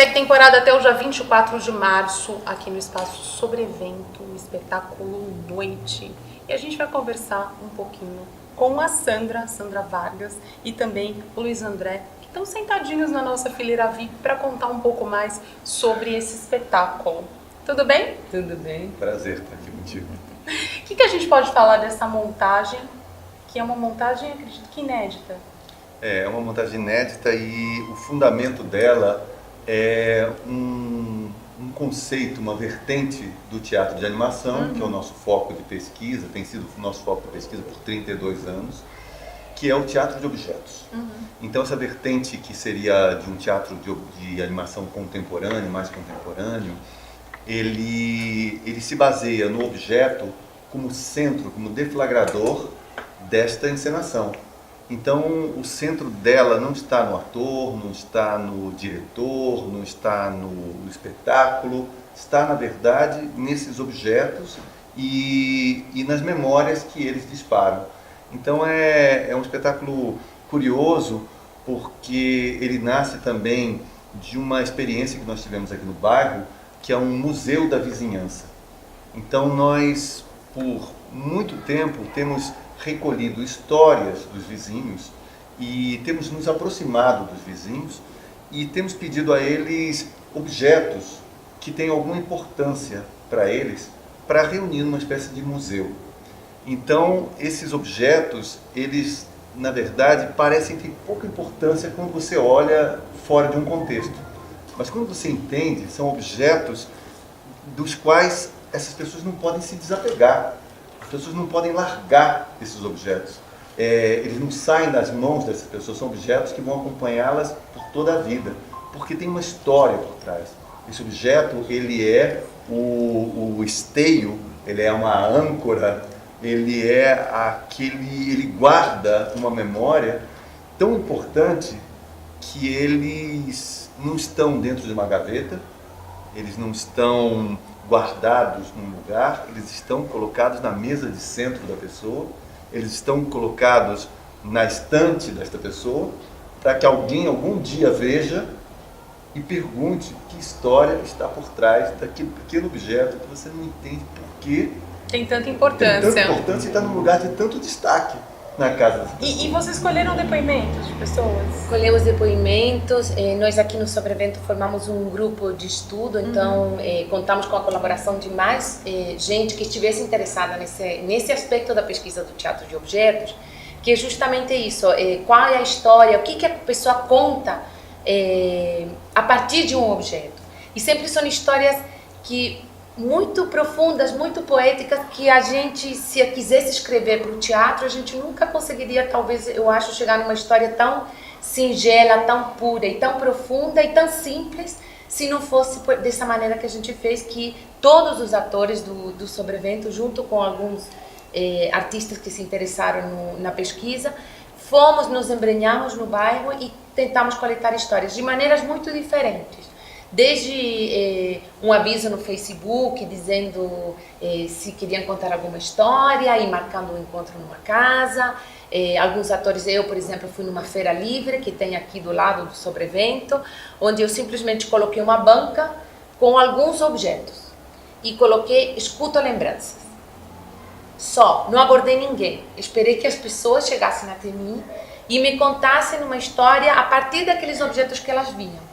segue temporada até o dia 24 de março, aqui no Espaço Sobrevento, o espetáculo Noite. E a gente vai conversar um pouquinho com a Sandra Vargas e também o Luiz André, que estão sentadinhos na nossa fileira VIP para contar um pouco mais sobre esse espetáculo. Tudo bem? Tudo bem. Prazer estar aqui contigo. O que a gente pode falar dessa montagem, que é uma montagem, acredito que inédita? É uma montagem inédita e o fundamento dela é um conceito, uma vertente do teatro de animação, que é o nosso foco de pesquisa, tem sido o nosso foco de pesquisa por 32 anos, que é o teatro de objetos. Então essa vertente que seria de um teatro de animação contemporâneo, mais contemporâneo, ele se baseia no objeto como centro, como deflagrador desta encenação. Então, o centro dela não está no ator, não está no diretor, não está no espetáculo, está, na verdade, nesses objetos e nas memórias que eles disparam. Então, é um espetáculo curioso, porque ele nasce também de uma experiência que nós tivemos aqui no bairro, que é um museu da vizinhança. Então, nós, por muito tempo, temos recolhido histórias dos vizinhos e temos nos aproximado dos vizinhos e temos pedido a eles objetos que tenham alguma importância para eles, para reunir numa espécie de museu. Então, esses objetos, eles, na verdade, parecem ter pouca importância quando você olha fora de um contexto. Mas quando você entende, são objetos dos quais essas pessoas não podem se desapegar. As pessoas não podem largar esses objetos. Eles não saem das mãos dessas pessoas, são objetos que vão acompanhá-las por toda a vida, porque tem uma história por trás. Esse objeto, ele é o esteio, ele é uma âncora, ele guarda uma memória tão importante que eles não estão dentro de uma gaveta, eles não estão guardados num lugar, eles estão colocados na mesa de centro da pessoa, eles estão colocados na estante desta pessoa, para que alguém algum dia veja e pergunte que história está por trás daquele pequeno objeto que você não entende por quê. Tem tanta importância. Tem tanta importância e está num lugar de tanto destaque na casa dessa pessoa. E vocês escolheram depoimentos de pessoas? Escolhemos depoimentos, nós aqui no Sobrevento formamos um grupo de estudo, então contamos com a colaboração de mais gente que estivesse interessada nesse aspecto da pesquisa do teatro de objetos, que é justamente isso, qual é a história, o que a pessoa conta a partir de um objeto. E sempre são histórias muito profundas, muito poéticas, que a gente, se quisesse escrever para o teatro, a gente nunca conseguiria, talvez, eu acho, chegar numa história tão singela, tão pura e tão profunda e tão simples, se não fosse dessa maneira que a gente fez, que todos os atores do Sobrevento, junto com alguns artistas que se interessaram na pesquisa, nos embrenhamos no bairro e tentamos coletar histórias de maneiras muito diferentes. Desde um aviso no Facebook dizendo se queriam contar alguma história e marcando um encontro numa casa. Alguns atores, eu, por exemplo, fui numa feira livre que tem aqui do lado do Sobrevento, onde eu simplesmente coloquei uma banca com alguns objetos e coloquei escuta lembranças. Só, não abordei ninguém. Esperei que as pessoas chegassem até mim e me contassem uma história a partir daqueles objetos que elas viam.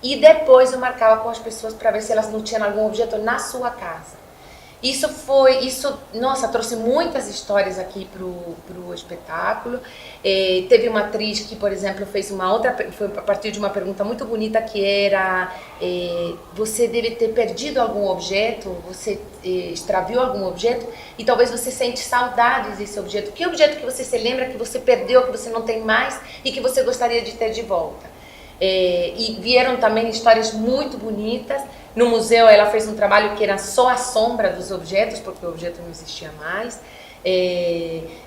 E depois eu marcava com as pessoas para ver se elas não tinham algum objeto na sua casa. Nossa, trouxe muitas histórias aqui pro espetáculo. Teve uma atriz que, por exemplo, fez foi a partir de uma pergunta muito bonita que era você deve ter perdido algum objeto, você extraviou algum objeto e talvez você sente saudades desse objeto. Que objeto que você se lembra que você perdeu, que você não tem mais e que você gostaria de ter de volta? E vieram também histórias muito bonitas. No museu ela fez um trabalho que era só a sombra dos objetos, porque o objeto não existia mais.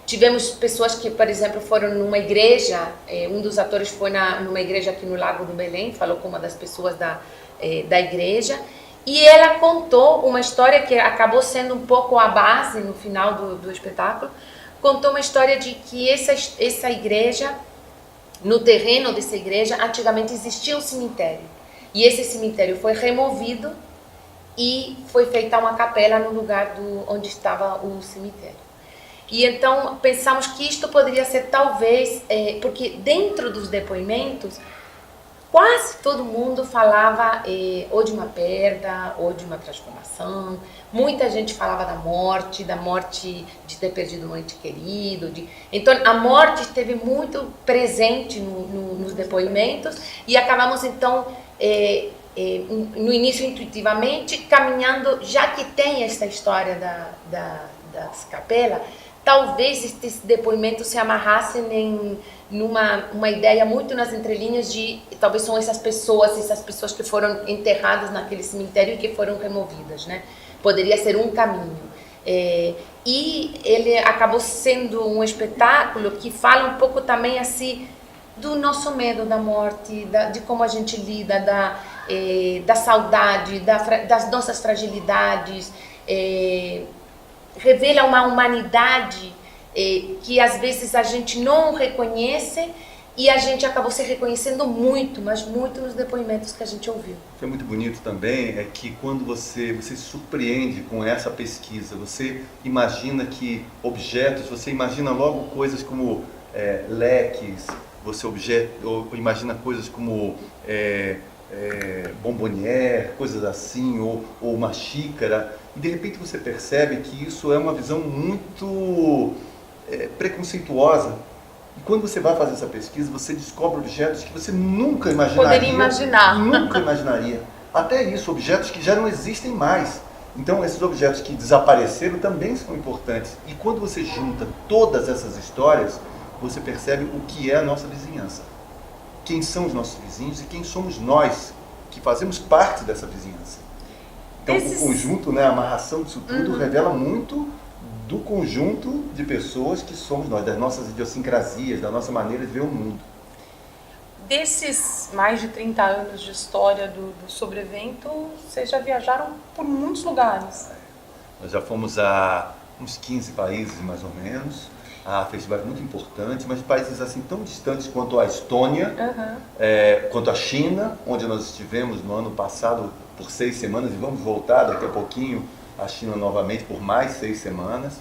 Tivemos pessoas que, por exemplo, foram numa igreja, um dos atores foi numa igreja aqui no Largo do Belém, falou com uma das pessoas da igreja, e ela contou uma história que acabou sendo um pouco a base no final do espetáculo. Contou uma história de que essa igreja, no terreno dessa igreja, antigamente existia um cemitério. E esse cemitério foi removido e foi feita uma capela no lugar onde estava o cemitério. E então pensamos que isto poderia ser talvez, porque dentro dos depoimentos, quase todo mundo falava ou de uma perda, ou de uma transformação. Muita gente falava da morte de ter perdido um ente querido. Então a morte esteve muito presente nos depoimentos e acabamos então, no início intuitivamente, caminhando, já que tem essa história das capelas, talvez esses depoimentos se amarrassem numa ideia muito nas entrelinhas de talvez são essas pessoas que foram enterradas naquele cemitério e que foram removidas, né? Poderia ser um caminho. E ele acabou sendo um espetáculo que fala um pouco também assim do nosso medo da morte, de como a gente lida, da saudade, das nossas fragilidades. Revela uma humanidade que às vezes a gente não reconhece e a gente acabou se reconhecendo muito, mas muito nos depoimentos que a gente ouviu. O que é muito bonito também é que quando você se surpreende com essa pesquisa, você imagina que objetos, você imagina logo coisas como leques, você imagina coisas como bombonière, coisas assim, ou uma xícara, e de repente você percebe que isso é uma visão muito preconceituosa. E quando você vai fazer essa pesquisa, você descobre objetos que você nunca imaginaria. Poderia imaginar. Nunca imaginaria. Até isso, objetos que já não existem mais. Então, esses objetos que desapareceram também são importantes. E quando você junta todas essas histórias, você percebe o que é a nossa vizinhança. Quem são os nossos vizinhos e quem somos nós, que fazemos parte dessa vizinhança. Então, o conjunto, né, a amarração disso tudo revela muito do conjunto de pessoas que somos nós, das nossas idiosincrasias, da nossa maneira de ver o mundo. Desses mais de 30 anos de história do Sobrevento, vocês já viajaram por muitos lugares. Nós já fomos a uns 15 países, mais ou menos, a festivais muito importantes, mas países assim tão distantes quanto a Estônia, quanto a China, onde nós estivemos no ano passado por 6 semanas e vamos voltar daqui a pouquinho à China novamente por mais 6 semanas.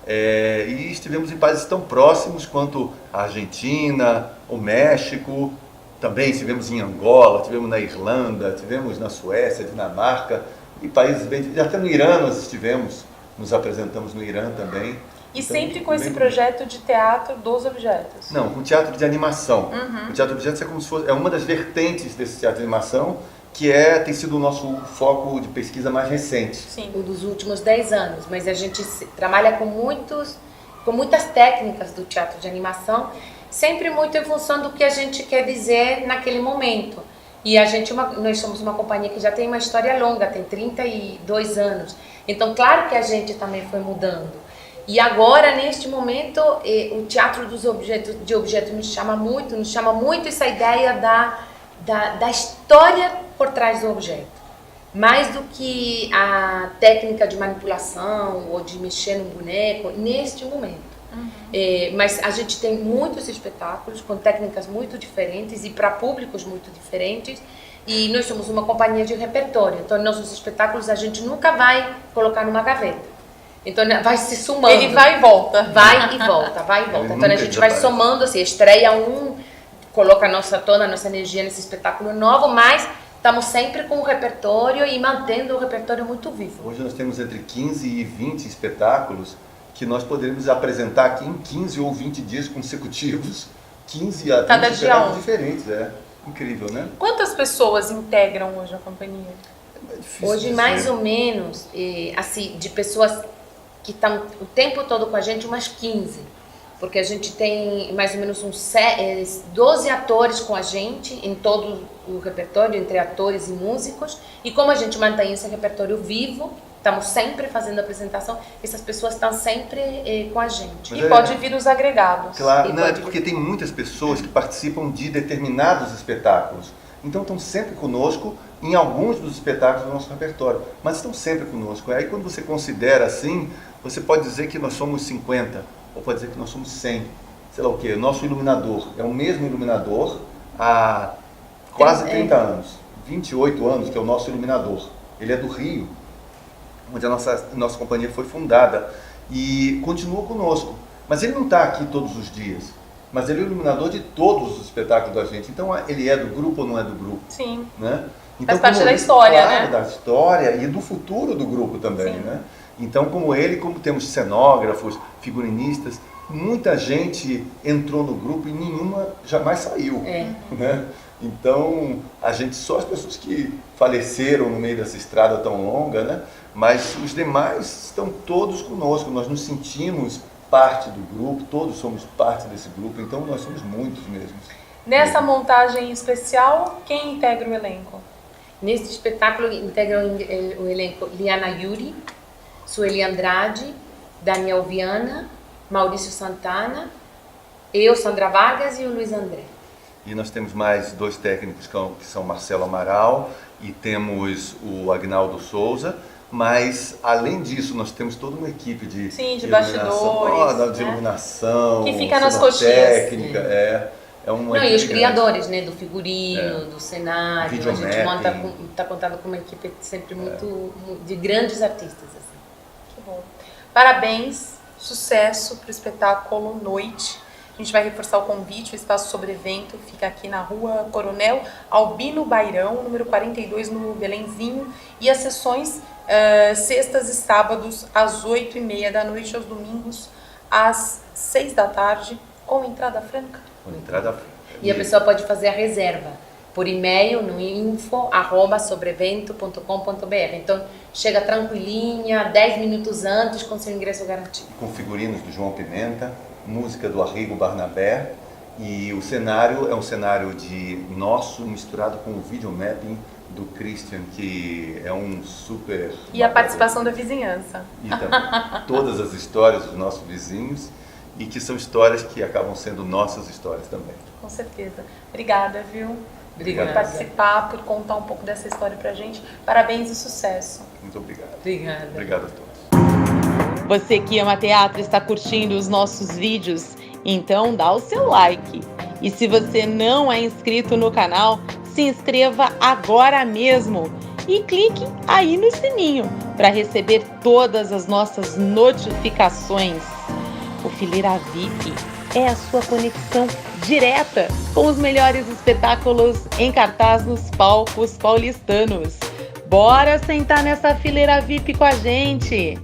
E estivemos em países tão próximos quanto a Argentina, o México, também estivemos em Angola, estivemos na Irlanda, estivemos na Suécia, Dinamarca, e países bem... Até no Irã nós estivemos, nos apresentamos no Irã também. E então, sempre com esse projeto de teatro dos objetos? Não, com teatro de animação. O teatro de objetos é como se fosse, uma das vertentes desse teatro de animação, que tem sido o nosso foco de pesquisa mais recente. Sim. Um dos últimos 10 anos, mas a gente trabalha com muitas técnicas do teatro de animação, sempre muito em função do que a gente quer dizer naquele momento. E nós somos uma companhia que já tem uma história longa, tem 32 anos. Então, claro que a gente também foi mudando. E agora, neste momento, o teatro dos objetos nos chama muito essa ideia da história por trás do objeto. Mais do que a técnica de manipulação ou de mexer no boneco, neste momento. Mas a gente tem muitos espetáculos com técnicas muito diferentes e para públicos muito diferentes. E nós somos uma companhia de repertório. Então, nossos espetáculos a gente nunca vai colocar numa gaveta. Então, vai se somando. Ele vai e volta. Vai e volta, vai e volta. Então, a gente vai somando, assim, estreia coloca toda a nossa energia nesse espetáculo novo, mas estamos sempre com o repertório e mantendo o repertório muito vivo. Hoje nós temos entre 15 e 20 espetáculos que nós poderemos apresentar aqui em 15 ou 20 dias consecutivos, 15 a 20 espetáculos diferentes. Incrível, né? Quantas pessoas integram hoje a companhia? Hoje, mais ou menos, assim, de pessoas que estão o tempo todo com a gente, umas 15. Porque a gente tem mais ou menos uns 12 atores com a gente em todo o repertório, entre atores e músicos. E como a gente mantém esse repertório vivo, estamos sempre fazendo apresentação, essas pessoas estão sempre com a gente. E pode vir os agregados. Claro, não, porque tem muitas pessoas que participam de determinados espetáculos. Então estão sempre conosco em alguns dos espetáculos do nosso repertório, mas estão sempre conosco. Aí quando você considera assim, você pode dizer que nós somos 50, ou pode dizer que nós somos 100. Sei lá o quê, nosso iluminador é o mesmo iluminador há quase 30 anos. 28 anos, que é o nosso iluminador. Ele é do Rio, onde a nossa companhia foi fundada, e continua conosco. Mas ele não está aqui todos os dias, mas ele é o iluminador de todos os espetáculos da gente. Então ele é do grupo ou não é do grupo? Sim. Né? Então, faz parte da história, claro, né? Da história e do futuro do grupo também, Sim. né? Então, como temos cenógrafos, figurinistas, muita gente entrou no grupo e nenhuma jamais saiu, né? Então, só as pessoas que faleceram no meio dessa estrada tão longa, né? Mas os demais estão todos conosco, nós nos sentimos parte do grupo, todos somos parte desse grupo, então nós somos muitos mesmo. Nessa montagem especial, quem integra o elenco? Neste espetáculo integram o elenco Liana Yuri, Sueli Andrade, Daniel Viana, Maurício Santana, eu, Sandra Vargas e o Luiz André. E nós temos mais 2 técnicos que são Marcelo Amaral e temos o Agnaldo Souza, mas além disso nós temos toda uma equipe de bastidores, de iluminação, que fica nas coxinhas. Técnica, é uma e os equipe criadores, né, do figurino, do cenário, a gente Videomapping. está contando com uma equipe sempre de grandes artistas. Assim. Que bom. Parabéns, sucesso para o espetáculo Noite. A gente vai reforçar o convite, o espaço sobre evento fica aqui na rua Coronel Albino Bairão, número 42, no Belenzinho, e as sessões sextas e sábados às 8h30 da noite, aos domingos às 6 da tarde, com entrada franca. Com entrada franca. E a pessoa pode fazer a reserva por e-mail no info@sobreevento.com.br. Então, chega tranquilinha, 10 minutos antes, com seu ingresso garantido. Com figurinos do João Pimenta, música do Arrigo Barnabé, e o cenário é um cenário de nosso misturado com o videomapping do Christian, que é um super... E a participação da vizinhança. E também todas as histórias dos nossos vizinhos, e que são histórias que acabam sendo nossas histórias também. Com certeza. Obrigada, viu? Obrigada. Por participar, por contar um pouco dessa história pra gente. Parabéns e sucesso. Muito obrigado. Obrigada. Obrigado a todos. Você que ama teatro está curtindo os nossos vídeos? Então dá o seu like. E se você não é inscrito no canal, se inscreva agora mesmo e clique aí no sininho para receber todas as nossas notificações. O Fileira VIP é a sua conexão direta com os melhores espetáculos em cartaz nos palcos paulistanos. Bora sentar nessa fileira VIP com a gente!